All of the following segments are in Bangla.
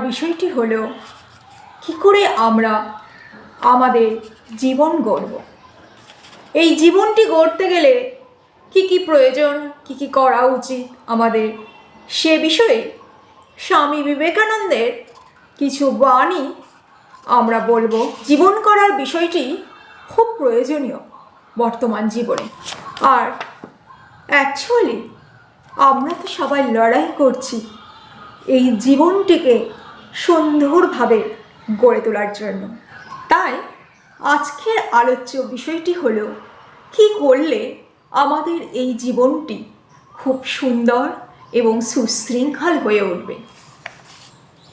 বিষয়টি হলো কি করে আমরা আমাদের জীবন গড়ব। এই জীবনটি গড়তে গেলে কি কি প্রয়োজন, কি কি করা উচিত আমাদের, সে বিষয়ে স্বামী বিবেকানন্দের কিছু বাণী আমরা বলবো। জীবন করার বিষয়টি খুব প্রয়োজনীয় বর্তমান জীবনে। আর অ্যাকচুয়ালি আমরা তো সবাই লড়াই করছি এই জীবনটিকে সুন্দরভাবে গড়ে তোলার জন্য। তাই আজকের আলোচ্য বিষয়টি হলো কি করলে আমাদের এই জীবনটি খুব সুন্দর এবং সুশৃঙ্খল হয়ে উঠবে।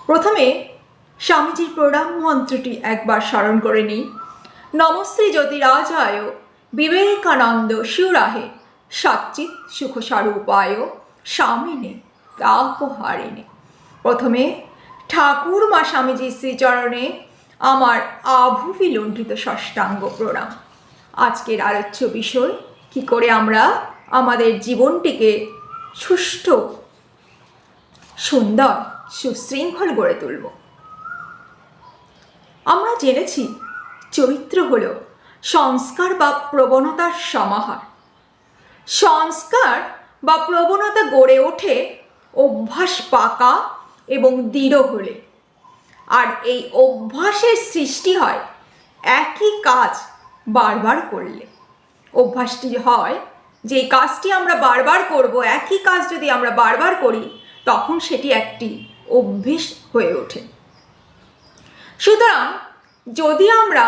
প্রথমে স্বামীজির প্রণাম মন্ত্রটি একবার স্মরণ করে নিই। নমশ্রী জ্যোতিরাজায় বিবেকানন্দ শিউরাহে সচ্চিৎ সুখ স্বরূপায় স্বামিনে তাপহারিণে। প্রথমে ঠাকুর মা স্বামীজির শ্রীচরণে আমার আভূবিলুণ্ঠিত ষষ্ঠাঙ্গ প্রণাম। আজকের আলোচ্য বিষয় কি করে আমরা আমাদের জীবনটিকে সুষ্ঠু, সুন্দর, সুশৃঙ্খল গড়ে তুলব। আমরা জেনেছি চরিত্র হল সংস্কার বা প্রবণতার সমাহার। সংস্কার বা প্রবণতা গড়ে ওঠে অভ্যাস পাকা এবং দৃঢ় হলে। আর এই অভ্যাসের সৃষ্টি হয় একই কাজ বারবার করলে। অভ্যাসটি হয় যে কাজটি আমরা বারবার করব, একই কাজ যদি আমরা বারবার করি তখন সেটি একটি অভ্যেস হয়ে ওঠে। সুতরাং যদি আমরা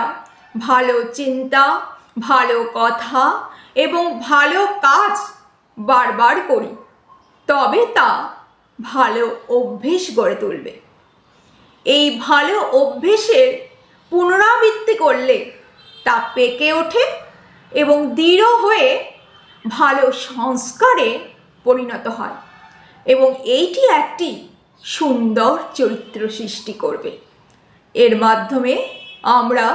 ভালো চিন্তা, ভালো কথা এবং ভালো কাজ বারবার করি তবে তা ভালো অভ্যেস গড়ে তুলবে। এই ভালো অভ্যেসের পুনরাবৃত্তি করলে তা পেকে ওঠে এবং দৃঢ় হয়ে ভালো সংস্কারে পরিণত হয় এবং এইটি একটি সুন্দর চরিত্র সৃষ্টি করবে। এর মাধ্যমে আমরা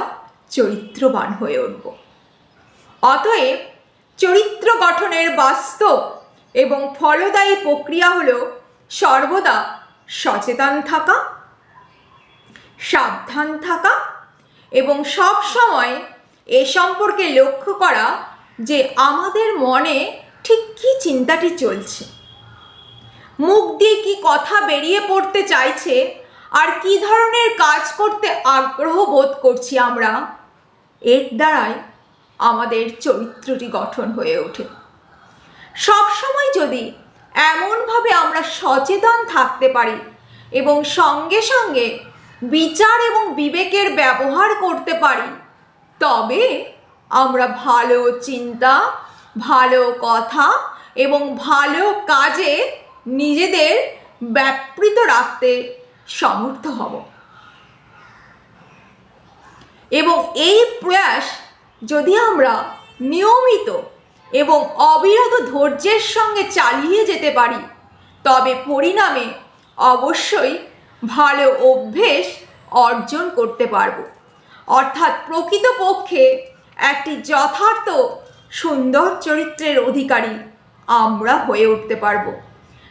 চরিত্রবান হয়ে উঠব। অতএব চরিত্র গঠনের বাস্তব এবং ফলদায়ী প্রক্রিয়া হল সর্বদা সচেতন থাকা, সাবধান থাকা এবং সব সময় এ সম্পর্কে লক্ষ্য করা যে আমাদের মনে ঠিক কী চিন্তাটি চলছে, মুখ দিয়ে কি কথা বেরিয়ে পড়তে চাইছে আর কি ধরনের কাজ করতে আগ্রহ বোধ করছি আমরা। এর দ্বারাই আমাদের চরিত্রটি গঠন হয়ে ওঠে। সবসময় যদি এমনভাবে আমরা সচেতন থাকতে পারি এবং সঙ্গে সঙ্গে বিচার এবং বিবেকের ব্যবহার করতে পারি তবে আমরা ভালো চিন্তা, ভালো কথা এবং ভালো কাজে নিজেদের ব্যাপৃত রাখতে সমর্থ হব। এবং এই প্রয়াস যদি আমরা নিয়মিত এবং অবিরত ধৈর্যের সঙ্গে চালিয়ে যেতে পারি তবে পরিণামে অবশ্যই ভালো অভ্যেস অর্জন করতে পারব। অর্থাৎ প্রকৃতপক্ষে একটি যথার্থ সুন্দর চরিত্রের অধিকারী আমরা হয়ে উঠতে পারব।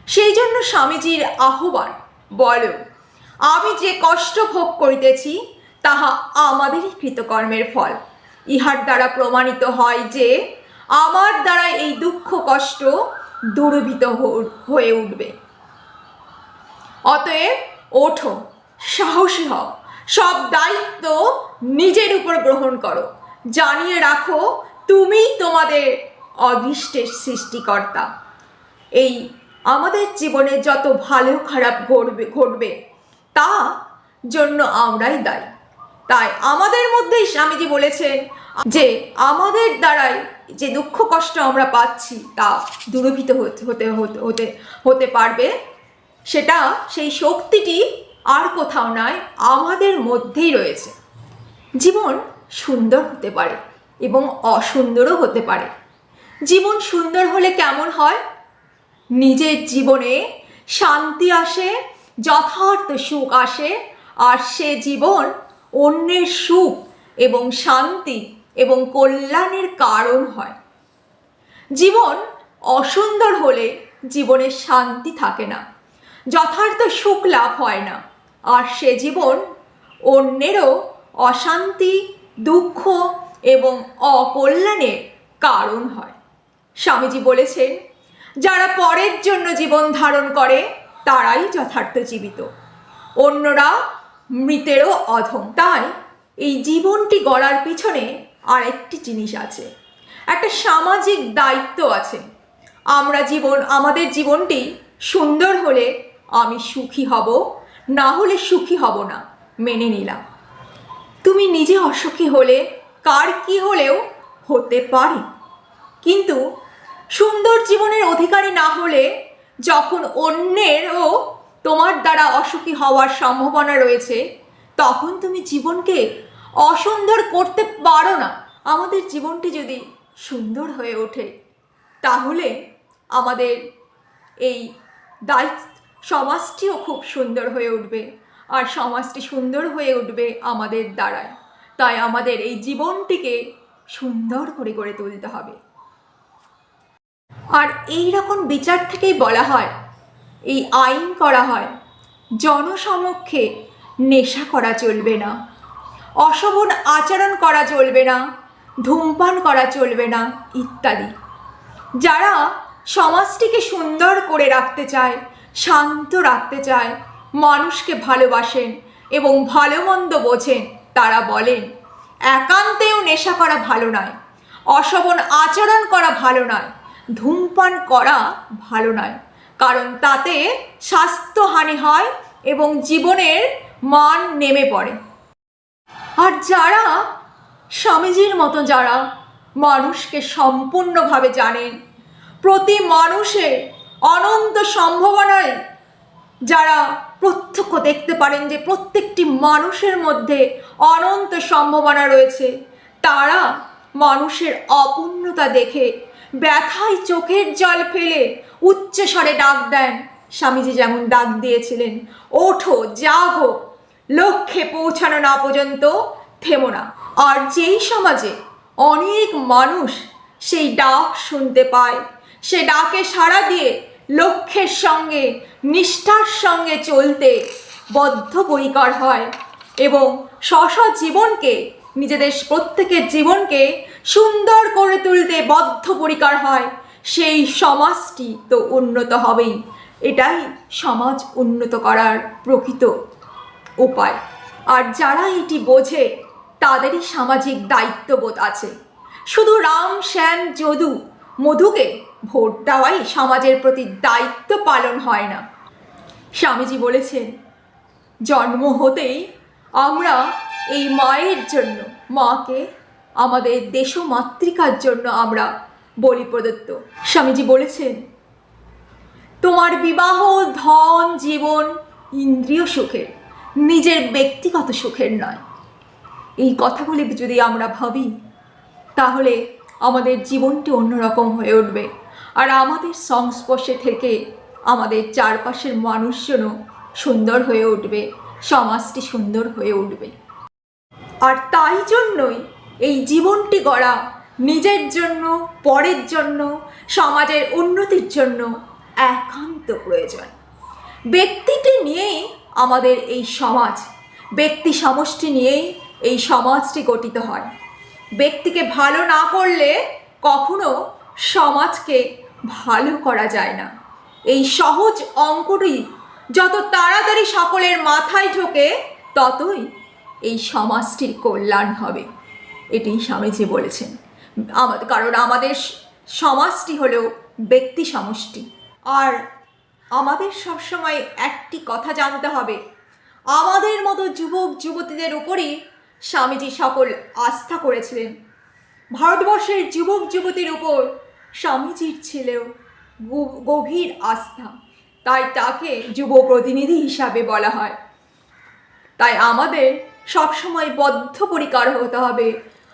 সেই জন্য স্বামীজির আহ্বান, বলো আমি যে কষ্ট ভোগ করিতেছি তাহা আমাদেরই কৃতকর্মের ফল। ইহার দ্বারা প্রমাণিত হয় যে আমার দ্বারা এই দুঃখ কষ্ট দূরীভূত হয়ে উঠবে। অতএব ওঠো, সাহসী হও, সব দায়িত্ব নিজের উপর গ্রহণ করো। জানিয়ে রাখো তুমিই তোমাদের অদৃষ্টের সৃষ্টিকর্তা। এই আমাদের জীবনে যত ভালো খারাপ ঘটবে তা জন্য আমরাই দায়ী। তাই আমাদের মধ্যেই স্বামীজি বলেছেন যে আমাদের দ্বারাই যে দুঃখ কষ্ট আমরা পাচ্ছি তা দূরীভূত হতে পারবে। সেটা সেই শক্তিটি আর কোথাও নয়, আমাদের মধ্যেই রয়েছে। জীবন সুন্দর হতে পারে এবং অসুন্দরও হতে পারে। জীবন সুন্দর হলে কেমন হয়? নিজের জীবনে শান্তি আসে, যথার্থ সুখ আসে, আর সে জীবন অন্যের সুখ এবং শান্তি এবং কল্যাণের কারণ হয়। জীবন অসুন্দর হলে জীবনে শান্তি থাকে না, যথার্থ সুখ লাভ হয় না, আর সে জীবন অন্যেরও অশান্তি, দুঃখ এবং অকল্যাণের কারণ হয়। স্বামীজি বলেছেন, যারা পরের জন্য জীবন ধারণ করে তারাই যথার্থ জীবিত, অন্যরা মৃতেরও অধম। তাই এই জীবনটি গড়ার পিছনে আরেকটি জিনিস আছে, একটা সামাজিক দায়িত্ব আছে। আমাদের জীবনটি সুন্দর হলে আমি সুখী হব, না হলে সুখী হব না, মেনে নিলাম। তুমি নিজে অসুখী হলে কার কি হলেও হতে পারে, কিন্তু সুন্দর জীবনের অধিকারী না হলে যখন অন্যেরও তোমার দ্বারা অসুখী হওয়ার সম্ভাবনা রয়েছে, তখন তুমি জীবনকে অসুন্দর করতে পারো না। আমাদের জীবনটি যদি সুন্দর হয়ে ওঠে তাহলে আমাদের এই সমাজটিও খুব সুন্দর হয়ে উঠবে, আর সমাজটি সুন্দর হয়ে উঠবে আমাদের দ্বারায়। তাই আমাদের এই জীবনটিকে সুন্দর করে গড়ে তুলতে হবে। আর এই রকম বিচার থেকেই বলা হয়, এই আইন করা হয়, জনসমক্ষে নেশা করা চলবে না, অশোভন আচরণ করা চলবে না, ধূমপান করা চলবে না ইত্যাদি। যারা সমাজটিকে সুন্দর করে রাখতে চায়, শান্ত রাখতে চায়, মানুষকে ভালোবাসেন এবং ভালো মন্দ বোঝেন, তারা বলেন একান্তেও নেশা করা ভালো নয়, অশোভন আচরণ করা ভালো নয়, ধূমপান করা ভালো নয়, কারণ তাতে স্বাস্থ্যহানি হয় এবং জীবনের মান নেমে পড়ে। আর যারা স্বামীজির মতো যারা মানুষকে সম্পূর্ণভাবে জানেন, প্রতি মানুষের অনন্ত সম্ভাবনায় যারা প্রত্যক্ষ দেখতে পারেন যে প্রত্যেকটি মানুষের মধ্যে অনন্ত সম্ভাবনা রয়েছে, তারা মানুষের অপূর্ণতা দেখে ব্যথায় চোখের জল ফেলে উচ্চস্বরে ডাক দেন। স্বামীজি যেমন ডাক দিয়েছিলেন, ওঠো জাগো, লক্ষ্যে পৌঁছানো না পর্যন্ত থেমো না। আর যেই সমাজে অনেক মানুষ সেই ডাক শুনতে পায়, সে ডাকে সাড়া দিয়ে লক্ষ্যের সঙ্গে নিষ্ঠার সঙ্গে চলতে বদ্ধপরিকর হয় এবং জীবনকে, নিজেদের প্রত্যেকের জীবনকে সুন্দর করে তুলতে বদ্ধপরিকর হয়, সেই সমাজটি তো উন্নত হবেই। এটাই সমাজ উন্নত করার প্রকৃত উপায়। আর যারা এটি বোঝে তাদেরই সামাজিক দায়িত্ববোধ আছে। শুধু রাম, শ্যাম, যদু, মধুকে ভোট দেওয়াই সমাজের প্রতি দায়িত্ব পালন হয় না। স্বামীজি বলেছেন, জন্ম হতেই আমরা এই মায়ের জন্য, মাকে, আমাদের দেশমাতৃকার জন্য আমরা বলি প্রদত্ত। স্বামীজি বলেছেন, তোমার বিবাহ ধন জীবন ইন্দ্রিয় সুখের, নিজের ব্যক্তিগত সুখের নয়। এই কথাগুলি যদি আমরা ভাবি তাহলে আমাদের জীবনটি অন্যরকম হয়ে উঠবে, আর আমাদের সংস্পর্শে থেকে আমাদের চারপাশের মানুষজনও সুন্দর হয়ে উঠবে, সমাজটি সুন্দর হয়ে উঠবে। আর তাই জন্যই এই জীবনটি গড়া নিজের জন্য, পরের জন্য, সমাজের উন্নতির জন্য একান্ত প্রয়োজন। ব্যক্তিটি নিয়েই আমাদের এই সমাজ, ব্যক্তি সমষ্টি নিয়েই এই সমাজটি গঠিত হয়। ব্যক্তিকে ভালো না করলে কখনো সমাজকে ভালো করা যায় না। এই সহজ অঙ্কটি যত তাড়াতাড়ি সকলের মাথায় ঢোকে ততই এই সমাজটির কল্যাণ হবে, এটি স্বামীজি বলেছেন। কারণ আমাদের সমাজটি হলো ব্যক্তি সমষ্টি। আর আমাদের সবসময় একটি কথা জানতে হবে, আমাদের মতো যুবক যুবতীদের উপরই স্বামীজি সকল আস্থা করেছিলেন। ভারতবর্ষের যুবক যুবতীর উপর স্বামীজির ছিল গভীর আস্থা, তাই তাকে যুব প্রতিনিধি হিসাবে বলা হয়। তাই আমাদের সবসময় বদ্ধপরিকর হতে হবে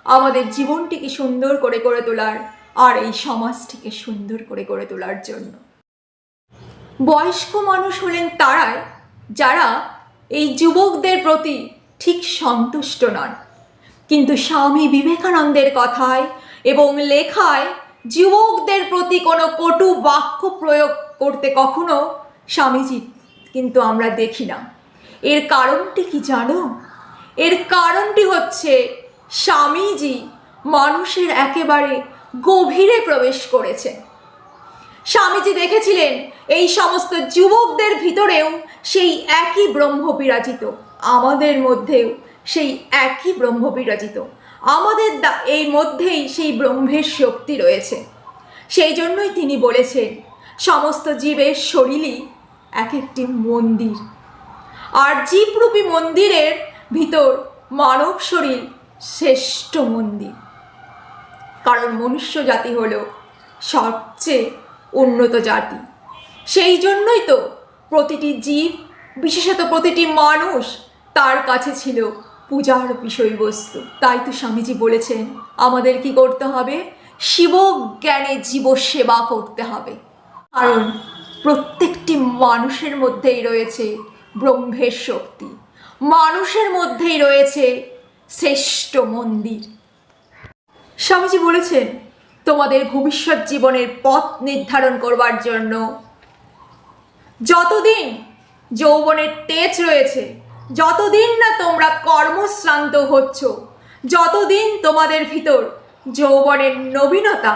আমাদের জীবনটিকে সুন্দর করে গড়ে তোলার, আর এই সমাজটিকে সুন্দর করে গড়ে তোলার জন্য। বয়স্ক মানুষ হলেন তারাই যারা এই যুবকদের প্রতি ঠিক সন্তুষ্ট নন, কিন্তু স্বামী বিবেকানন্দের কথায় এবং লেখায় যুবকদের প্রতি কোনো কটু বাক্য প্রয়োগ করতে কখনো স্বামীজি কিন্তু আমরা দেখি না। এর কারণটি কি জানো? এর কারণটি হচ্ছে স্বামীজি মানুষের একেবারে গভীরে প্রবেশ করেছেন। স্বামীজি দেখেছিলেন এই সমস্ত যুবকদের ভিতরেও সেই একই ব্রহ্ম বিরাজিত, আমাদের মধ্যেও সেই একই ব্রহ্ম বিরাজিত, আমাদের এই মধ্যেই সেই ব্রহ্মের শক্তি রয়েছে। সেই জন্যই তিনি বলেছেন সমস্ত জীবের শরীরই এক একটি মন্দির, আর জীবরূপী মন্দিরের ভিতর মানব শরীর শ্রেষ্ঠ মন্দির। কারণ মনুষ্য জাতি হলো সবচেয়ে উন্নত জাতি। সেই জন্যই তো প্রতিটি জীব, বিশেষত প্রতিটি মানুষ তার কাছে ছিল পূজার বিষয়বস্তু। তাই তো স্বামীজি বলেছেন আমাদের কি করতে হবে? শিবজ্ঞানে জীব সেবা করতে হবে। কারণ প্রত্যেকটি মানুষের মধ্যেই রয়েছে ব্রহ্মের শক্তি, মানুষের মধ্যেই রয়েছে শ্রেষ্ঠ মন্দির। স্বামীজি বলেছেন তোমাদের ভবিষ্যৎ জীবনের পথ নির্ধারণ করবার জন্য যতদিন যৌবনের তেজ রয়েছে, যতদিন না তোমরা কর্মশ্রান্ত হচ্ছ, যতদিন তোমাদের ভিতর যৌবনের নবীনতা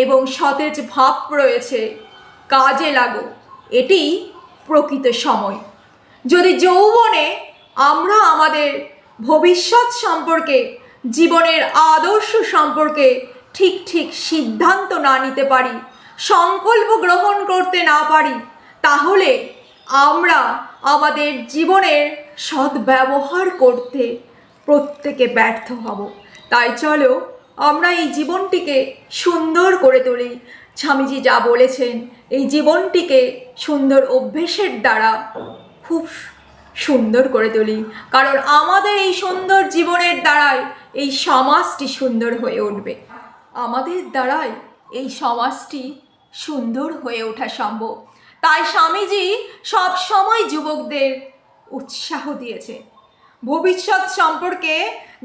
এবং সতেজ ভাব রয়েছে, কাজে লাগো। এটি প্রকৃত সময়। যদি যৌবনে আমরা আমাদের ভবিষ্যৎ সম্পর্কে, জীবনের আদর্শ সম্পর্কে ঠিক ঠিক সিদ্ধান্ত না নিতে পারি, সংকল্প গ্রহণ করতে না পারি, তাহলে আমরা আমাদের জীবনের সদ্ব্যবহার করতে প্রত্যেকে ব্যর্থ হব। তাই চলো আমরা এই জীবনটিকে সুন্দর করে তুলি। স্বামীজি যা বলেছেন এই জীবনটিকে সুন্দর অভ্যেসের দ্বারা খুব সুন্দর করে তুলি। কারণ আমাদের এই সুন্দর জীবনের দ্বারাই এই সমাজটি সুন্দর হয়ে উঠবে, আমাদের দ্বারাই এই সমাজটি সুন্দর হয়ে ওঠা সম্ভব। তাই স্বামীজি সব সময় যুবকদের উৎসাহ দিয়েছে ভবিষ্যৎ সম্পর্কে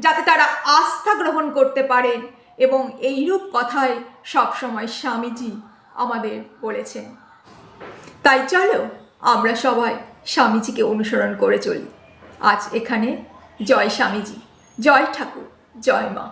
যাতে তারা আস্থা গ্রহণ করতে পারেন, এবং এইরূপ কথাই সবসময় স্বামীজি আমাদের বলেছেন। তাই চলো আমরা সবাই স্বামীজিকে অনুসরণ করে চলি। আজ এখানে জয় স্বামীজি, জয় ঠাকুর, জয় মা।